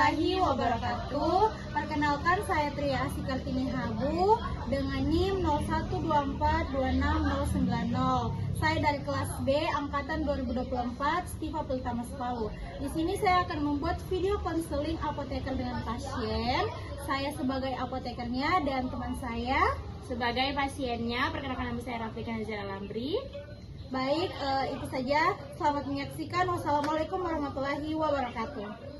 warahmatullahi wabarakatuh. Perkenalkan, saya Tria Asikartini Habu dengan NIM 0124269090. Saya dari kelas B angkatan 2024 Stiva Pelitama Sepalu. Di sini saya akan membuat video konseling apoteker dengan pasien. Saya sebagai apotekernya dan teman saya sebagai pasiennya. Perkenalkan, nama saya Rafika Nazira Lambri. Baik, itu saja. Selamat menyaksikan. Wassalamualaikum warahmatullahi wabarakatuh.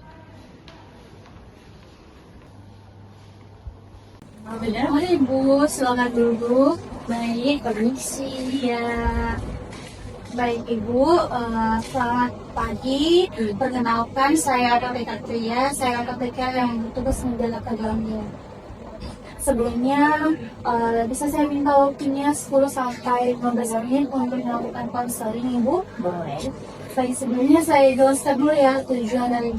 Benar, Ibu, selamat duduk. Baik, permisi ya. Baik Ibu, selamat pagi. Perkenalkan, saya Rafika Tria. Saya apoteker yang bertugas menjaga dalamnya. Sebelumnya, bisa saya minta waktunya 10 sampai 15 menit untuk melakukan konseling, Ibu? Boleh. Baik, sebelumnya saya jelaskan dulu ya tujuan dari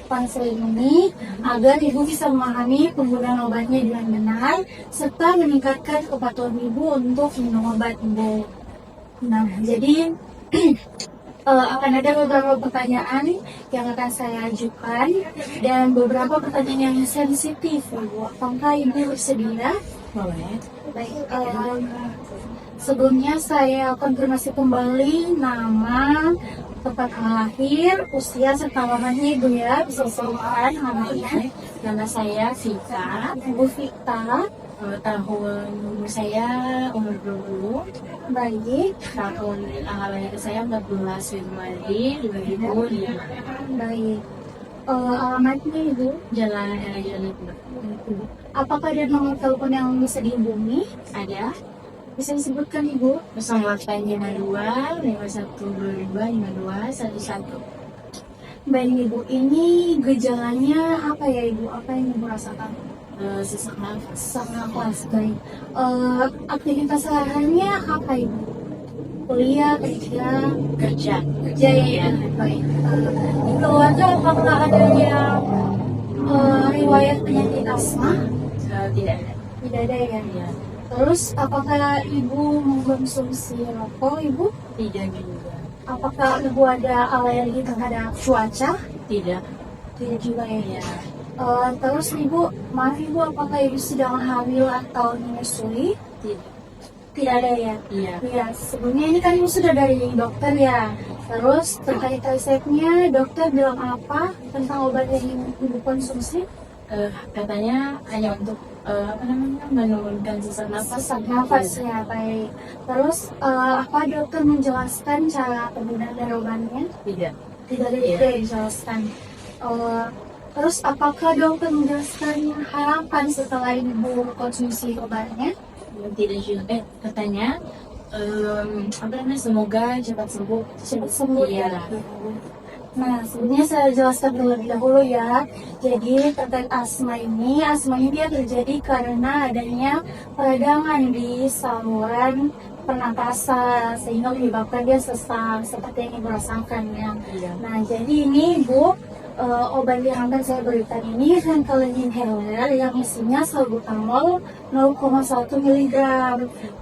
konseling ini agar Ibu bisa memahami penggunaan obatnya dengan benar serta meningkatkan kepatuhan Ibu untuk minum obat, Ibu. Nah, jadi akan ada beberapa pertanyaan yang akan saya ajukan dan beberapa pertanyaan yang sensitif, Ibu. Apakah Ibu bersedia? Boleh. Baik, sebelumnya saya konfirmasi kembali nama, tempat lahir, usia serta alamatnya Ibu ya. Bisa disebutkan namanya. Nama saya Vika. Ibu Vita. Tahun umur saya umur 20. Baik. Tahun lahir saya 14 Februari 2005. Baik. Alamatnya Ibu? Jalan Raja Network. Apakah ada nomor telepon yang bisa dihubungi? Ada Bisa disebutkan Ibu? 0852 5122 5211. Baik Ibu, ini gejalanya apa ya Ibu? Apa yang Ibu rasakan? Sesak nafas. Sesak nafas, baik. Aktivitas sehari-harinya apa Ibu? Kuliah, kerja? Kerja. Kerja ya, baik. Di keluarga apakah ada yang riwayat penyakit asma? Tidak ada. Tidak ada ya? Ya. Terus apakah Ibu mengkonsumsi rokok Ibu? Tidak juga. Apakah Ibu ada alergi terhadap cuaca? Tidak. Tidak juga ya? Ya. Terus Ibu, maaf Ibu, apakah Ibu sedang hamil atau menyusui? Tidak. Tidak ada ya? Iya. Ya, sebelumnya ini kan Ibu sudah dari dokter ya. Terus terkait resepnya, dokter bilang apa tentang obat yang Ibu konsumsi? Katanya hanya untuk menurunkan sesak nafas. Sesak nafas ya, baik. Terus apa dokter menjelaskan cara penggunaan dari obatnya? Tidak. Tidak ada juga yang dijelaskan. Terus apakah dokter menjelaskan harapan setelah Ibu konsumsi obatnya? Tidak juga. Katanya semoga cepat sembuh. Cepat sembuh Iya. ya. Nah, sebenarnya saya jelaskan terlebih dahulu ya. Jadi terkait asma ini dia terjadi karena adanya peradangan di saluran pernapasan sehingga menyebabkan dia sesak seperti yang Ibu rasakan ya. Iya. Nah, jadi ini Ibu, obat yang akan saya berikan ini Ventolin inhaler yang isinya salbutamol 0,1 mg.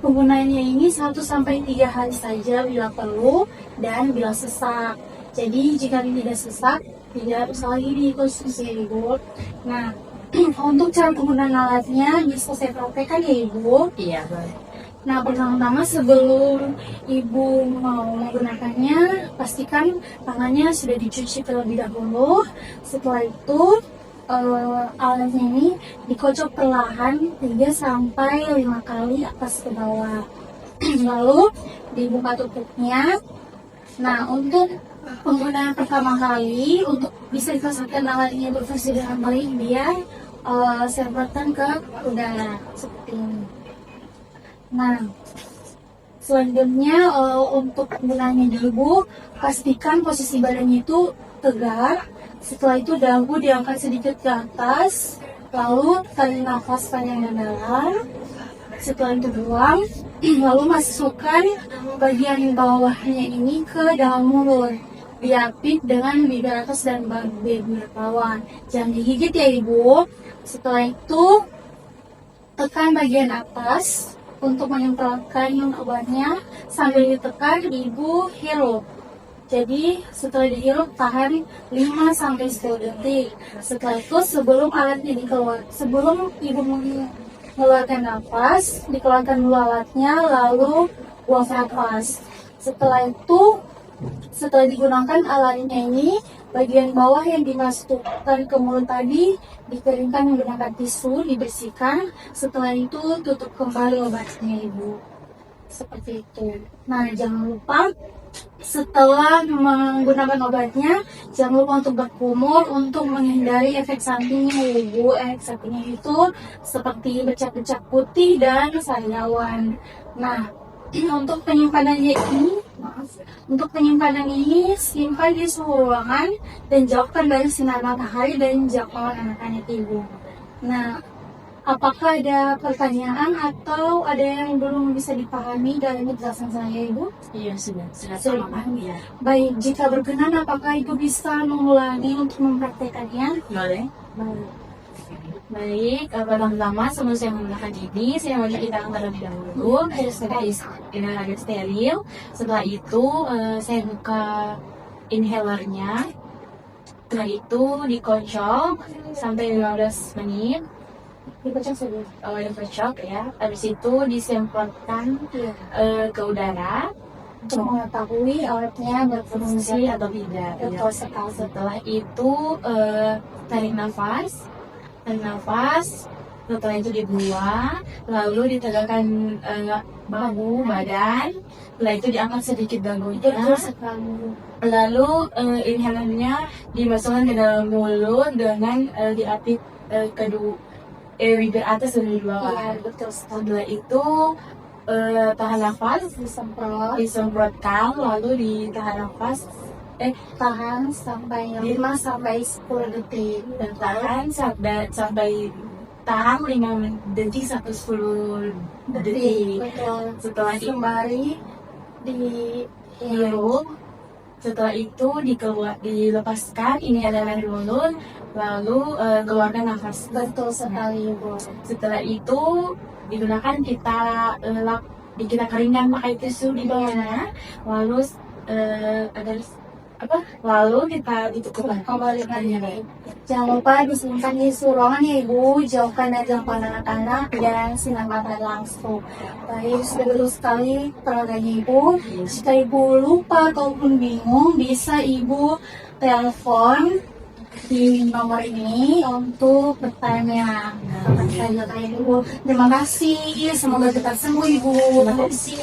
Penggunaannya ini 1-3 hari saja bila perlu dan bila sesak. Jadi jika tidak sesak, tidak harus lagi dikonsumsi Ibu. Nah, untuk cara penggunaan alatnya bisa saya praktekkan ya Ibu. Iya, boleh. Nah, pertama-tama sebelum Ibu mau menggunakannya, pastikan tangannya sudah dicuci terlebih dahulu. Setelah itu, alatnya ini dikocok perlahan 3-5 kali atas ke bawah. Lalu dibuka tutupnya. Nah, untuk penggunaan pertama kali, untuk bisa dipasangkan alat ini berfungsi dengan baik, dia semprotkan ke udara seperti ini. Nah, selanjutnya untuk penggunaannya dulu, pastikan posisi badannya itu tegak. Setelah itu dagu diangkat sedikit ke atas, lalu tarik nafas panjang dan dalam. Setelah itu buang, lalu masukkan bagian bawahnya ini ke dalam mulut. Diapit dengan bibir atas dan bibir bawah. Jangan digigit ya Ibu. Setelah itu tekan bagian atas untuk menyemprotkan obatnya, sambil ditekan Ibu hirup. Jadi setelah dihirup tahan 5-10 detik. Setelah itu sebelum alatnya sebelum ibu mengeluarkan nafas, dikeluarkan dulu alatnya, lalu buang nafas. Setelah digunakan alatnya ini, bagian bawah yang dimasukkan ke mulut tadi dikeringkan menggunakan tisu, dibersihkan. Setelah itu tutup kembali obatnya ibu. Seperti itu. Nah, jangan lupa setelah menggunakan obatnya, jangan lupa untuk berkumur untuk menghindari efek sampingnya ibu. Efek sampingnya itu seperti bercak-bercak putih dan sariawan. Nah, untuk penyimpanan ini simpan di suhu ruangan dan jauhkan dari sinar matahari dan jangkauan anak-anak ibu. Nah, apakah ada pertanyaan atau ada yang belum bisa dipahami dari penjelasan saya ibu? Iya, sudah Sudah paham ya. Baik, jika berkenan apakah ibu bisa mengulangi untuk mempraktekannya? Boleh. Baik, pertama-tama sebelum saya menggunakan ini, saya mau cuci tangan terlebih dahulu. Ini agak steril. Setelah itu, saya buka inhalernya. Setelah itu dikocok sampai 15 menit. Dipecah saja. Dikocok ya. Habis itu disemprotkan ke udara Untuk mengetahui alatnya berfungsi atau tidak. betul sekali. Setelah itu tarik nafas, setelah itu dibuang, lalu ditegakkan bahu badan, setelah itu diangkat sedikit dagunya, Betul sekali. lalu inhalannya dimasukkan ke dalam mulut dengan diapit bibir atas dan bibir bawah. Iya, betul sekali. Setelah itu tahan nafas, disemprotkan, lalu ditahan nafas, Tahan sampai 5-10 detik. dan tahan sampai 5 detik sampai 10 detik. Betul. Setelah itu Sembari dihirup, setelah itu dilepaskan inhalan dari mulut, lalu keluarkan nafas. betul sekali ibu. Setelah itu digunakan kita keringkan pakai tisu di bawahnya, lalu lalu kita tutup Kembali lagi. Jangan lupa disimpan di ruangan ya ibu, jauhkan dari jangkauan anak-anak dan sinar matahari langsung. Baik, sudah betul sekali perannya ibu. Jika ibu lupa ataupun bingung, bisa ibu telepon di nomor ini untuk bertanya. Terima kasih, semoga cepat sembuh ibu. Terima kasih.